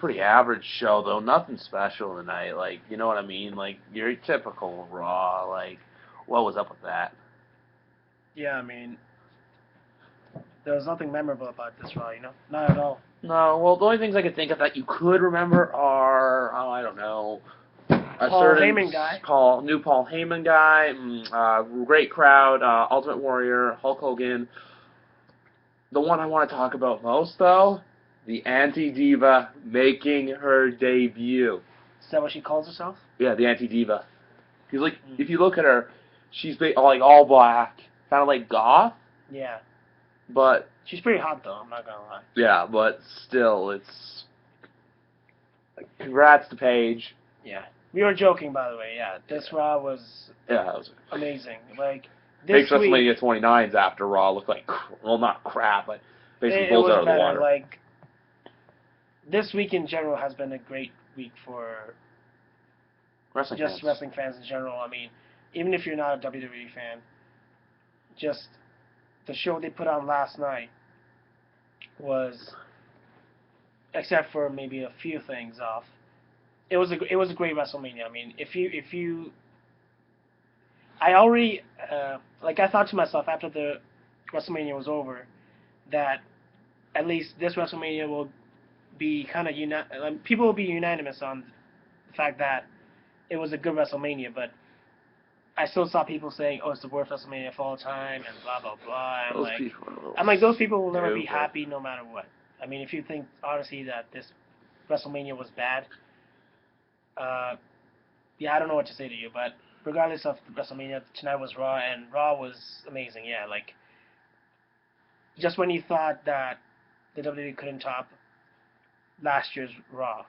pretty average show though. Nothing special tonight. Like, you know what I mean? Like your typical Raw. Like, what was up with that? Yeah, I mean, there was nothing memorable about this Raw, not at all. No, well, the only things I could think of that you could remember are, oh, I don't know, a Paul certain Heyman guy. New Paul Heyman guy, great crowd, Ultimate Warrior, Hulk Hogan. The one I want to talk about most, though, the AntiDiva making her debut. Is that what she calls herself? Yeah, the AntiDiva. Because, like, if you look at her, she's like all black, kind of like goth. Yeah. But she's pretty hot, though. I'm not gonna lie. Yeah, but still, it's congrats to Paige. Yeah, we were joking, by the way. Yeah, this Raw was it was amazing. Like this Makes week, WrestleMania 29's after Raw look like, well, not crap, but basically it pulls was out of better. the water. Like this week in general has been a great week for wrestling fans in general. I mean, even if you're not a WWE fan, just the show they put on last night was, except for maybe a few things off, it was a great WrestleMania. I mean, I already I thought to myself after the WrestleMania was over that at least this WrestleMania will be kind of people will be unanimous on the fact that it was a good WrestleMania, but I still saw people saying, "Oh, it's the worst WrestleMania of all time," and blah blah blah. I'm like, those people will never be happy no matter what. I mean, if you think honestly that this WrestleMania was bad, yeah, I don't know what to say to you. But regardless of WrestleMania, tonight was Raw, and Raw was amazing. Yeah, like just when you thought that the WWE couldn't top last year's Raw,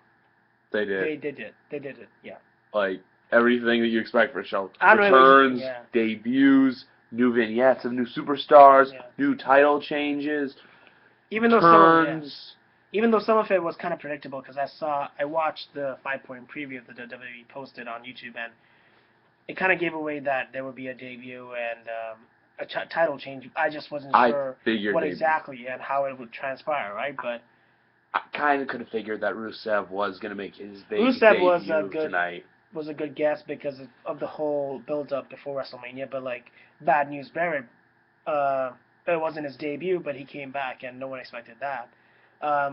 they did. They did it. Yeah. Like everything that you expect for a show. Returns, debuts, new vignettes of new superstars, new title changes, even though turns. Even though some of it was kind of predictable, because I watched the 5-point preview that the WWE posted on YouTube, and it kind of gave away that there would be a debut and a title change. I just wasn't sure what exactly and how it would transpire, right? But I kind of could have figured that Rusev was going to make his debut tonight. Was a good guess because of the whole build-up before WrestleMania, but like Bad News Barrett, it wasn't his debut, but he came back, and no one expected that.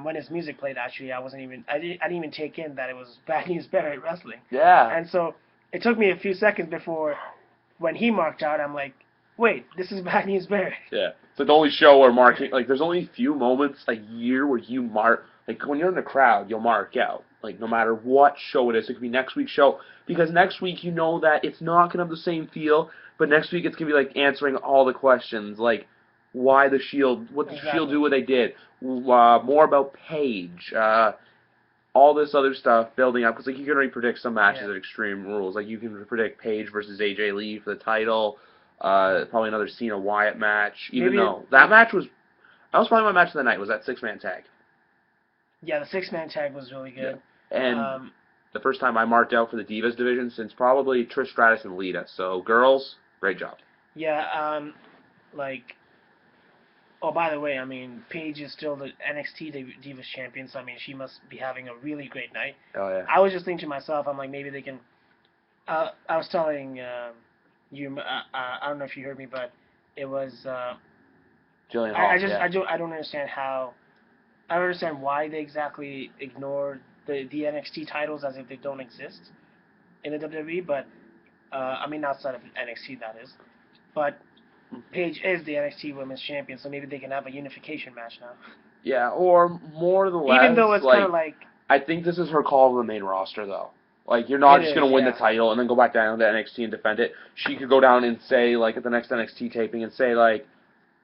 When his music played, actually, I didn't even take in that it was Bad News Barrett wrestling. Yeah. And so it took me a few seconds before, when he marked out, I'm like, wait, this is Bad News Barrett. Yeah. It's the only show where marking, like, there's only a few moments a year where you mark, like, when you're in the crowd, you'll mark out. Like, no matter what show it is, it could be next week's show, because next week you know that it's not going to have the same feel, but next week it's going to be, like, answering all the questions, like, why the Shield, what the Shield do, what they did, more about Paige, all this other stuff building up, because like you can already predict some matches at Extreme Rules, like you can predict Paige versus AJ Lee for the title, probably another Cena Wyatt match, even though that was probably my match of the night, was that 6-man tag. Yeah, the 6-man tag was really good. Yeah. And the first time I marked out for the Divas division since probably Trish Stratus and Lita, so girls, great job. Yeah, oh, by the way, I mean, Paige is still the NXT Divas champion, so I mean, she must be having a really great night. Oh, yeah. I was just thinking to myself, I'm like, maybe they can... I was telling you, I don't know if you heard me, but it was... Jillian Hall, I don't understand how... I don't understand why they exactly ignore the NXT titles as if they don't exist in the WWE, but... I mean, outside of NXT, that is. But... Paige is the NXT Women's Champion, so maybe they can have a unification match now. Yeah, or more or less. Even though it's kind of like... I think this is her call to the main roster, though. Like, you're not just going to win the title and then go back down to NXT and defend it. She could go down and say, like, at the next NXT taping and say, like,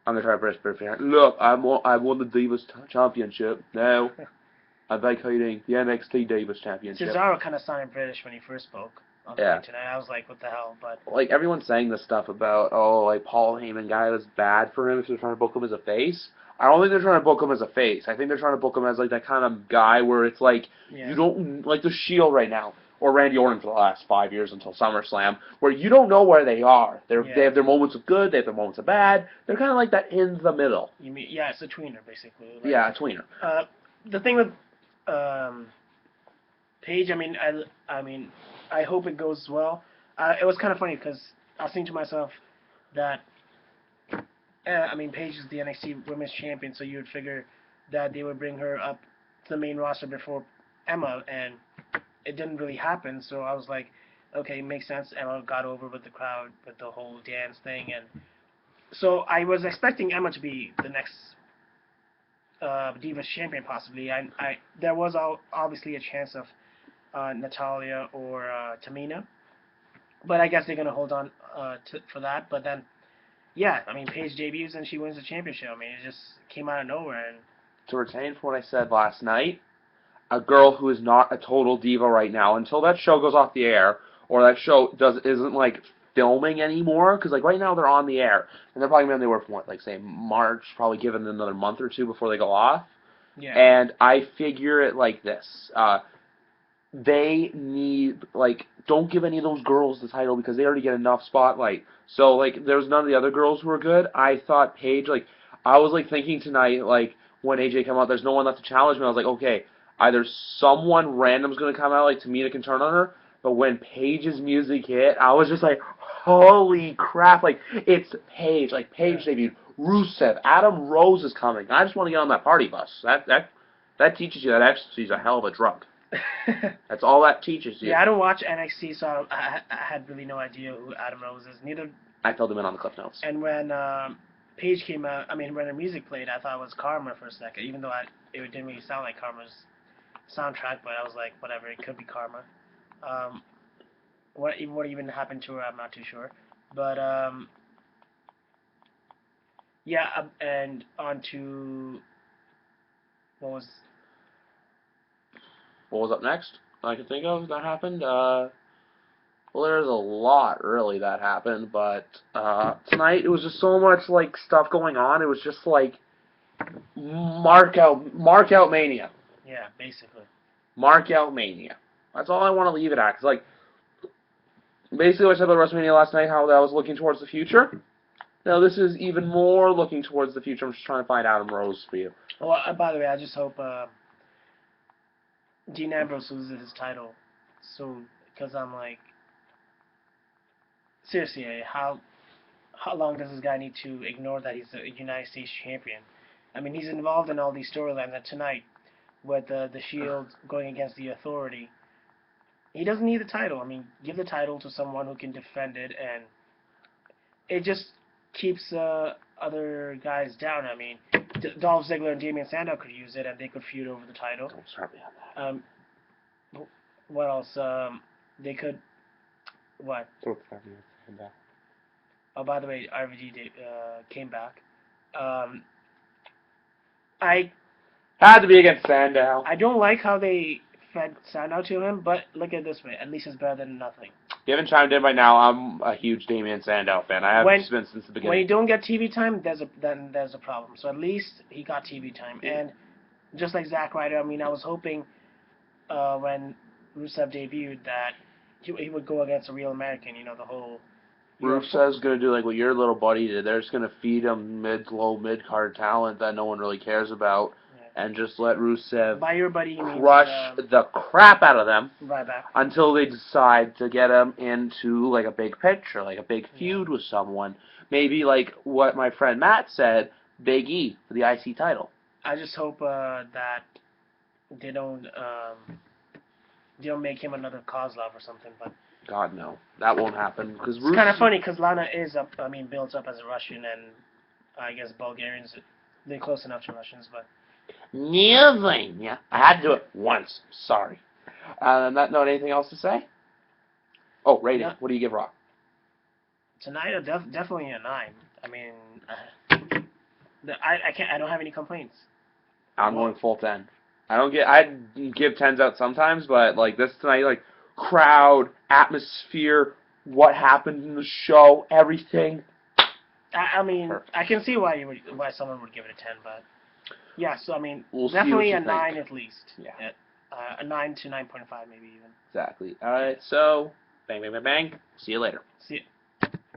I'm going to try to press perfect. Look, I won the Divas Championship. Now, I'm vacating the NXT Divas Championship. Cesaro kind of sounded British when he first spoke. Tonight. I was like, what the hell? But like, everyone's saying this stuff about, oh, like, Paul Heyman guy was bad for him if they're trying to book him as a face. I don't think they're trying to book him as a face. I think they're trying to book him as, like, that kind of guy where it's like, you don't, like the Shield right now, or Randy Orton for the last 5 years until SummerSlam, where you don't know where they are. They have their moments of good, they have their moments of bad. They're kind of like that in the middle. You mean, it's a tweener, basically. Like, yeah, a tweener. The thing with Paige, I hope it goes well. It was kind of funny because I was thinking to myself that, Paige is the NXT Women's Champion, so you would figure that they would bring her up to the main roster before Emma, and it didn't really happen. So I was like, okay, makes sense. Emma got over with the crowd with the whole dance thing, and so I was expecting Emma to be the next Divas Champion possibly. There was obviously a chance of Natalia or Tamina, but I guess they're gonna hold on for that. But then, yeah, Paige debuts and she wins the championship. It just came out of nowhere. And To retain from what I said last night, a girl who is not a total diva right now, until that show goes off the air, or that show isn't like filming anymore, because like right now they're on the air, and they're probably going to be on the air from what, like say March, probably given another month or two before they go off. yeah, And I figure it like this. They need, like, don't give any of those girls the title because they already get enough spotlight. So, like, there's none of the other girls who are good. I thought Paige, like, I was, like, thinking tonight, like, when AJ came out, there's no one left to challenge me. I was like, okay, either someone random's going to come out, like, Tamina can turn on her, but when Paige's music hit, I was just like, holy crap, like, it's Paige. Like, Paige debuted. Rusev, Adam Rose is coming. I just want to get on that party bus. That teaches you that ecstasy is a hell of a drug. That's all that teaches you. Yeah, I don't watch NXT, so I had really no idea who Adam Rose is. Neither. I filled them in on the cliff notes. And when Paige came out, when her music played, I thought it was Karma for a second, even though it didn't really sound like Karma's soundtrack, but I was like, whatever, it could be Karma. What even happened to her, I'm not too sure. But, yeah, and on to, what was up next I can think of that happened? Well, there's a lot, really, that happened, but tonight it was just so much, like, stuff going on. It was just, like, mark out mania. Yeah, basically. Mark out mania. That's all I want to leave it at. Cause, like, basically what I said about WrestleMania last night, how that was looking towards the future. Now, this is even more looking towards the future. I'm just trying to find Adam Rose for you. Well, by the way, I just hope Dean Ambrose loses his title soon, because I'm like, seriously, how long does this guy need to ignore that he's the United States champion? He's involved in all these storylines, and tonight, with the Shield going against the Authority, he doesn't need the title. Give the title to someone who can defend it, and it just keeps other guys down. Dolph Ziggler and Damian Sandow could use it, and they could feud over the title. Don't start me on that. What else? They could. What? Don't start me on that. Oh, by the way, RVD came back. I had to be against Sandow. I don't like how they fed Sandow to him, but look at it this way: at least it's better than nothing. If you haven't chimed in by now, I'm a huge Damian Sandow fan. I have been since the beginning. When you don't get TV time, there's a problem. So at least he got TV time, and just like Zack Ryder, I was hoping when Rusev debuted that he would go against a real American. The whole. Rusev's gonna do like what your little buddy did. They're just gonna feed him mid-card talent that no one really cares about. And just let Rusev by your buddy, crush the crap out of them right back. Until they decide to get him into like a big picture, like a big feud with someone. Maybe like what my friend Matt said, Big E for the IC title. I just hope that they don't make him another Kozlov or something. But God no, that won't happen because it's kind of funny because Lana is built up as a Russian, and I guess Bulgarians they're close enough to Russians, but. Yeah, I had to do it once. Sorry. On that note, anything else to say? Oh, rating. What do you give Raw? Tonight, definitely a 9. I can't. I don't have any complaints. I'm going full 10. I give 10s out sometimes, but like this tonight, like crowd, atmosphere, what happened in the show, everything. Perfect. I can see why someone would give it a 10, but. Yeah, so we'll definitely a 9 at least. Yeah. A 9 to 9.5 maybe even. Exactly. All right, so bang, bang, bang, bang. See you later. See you.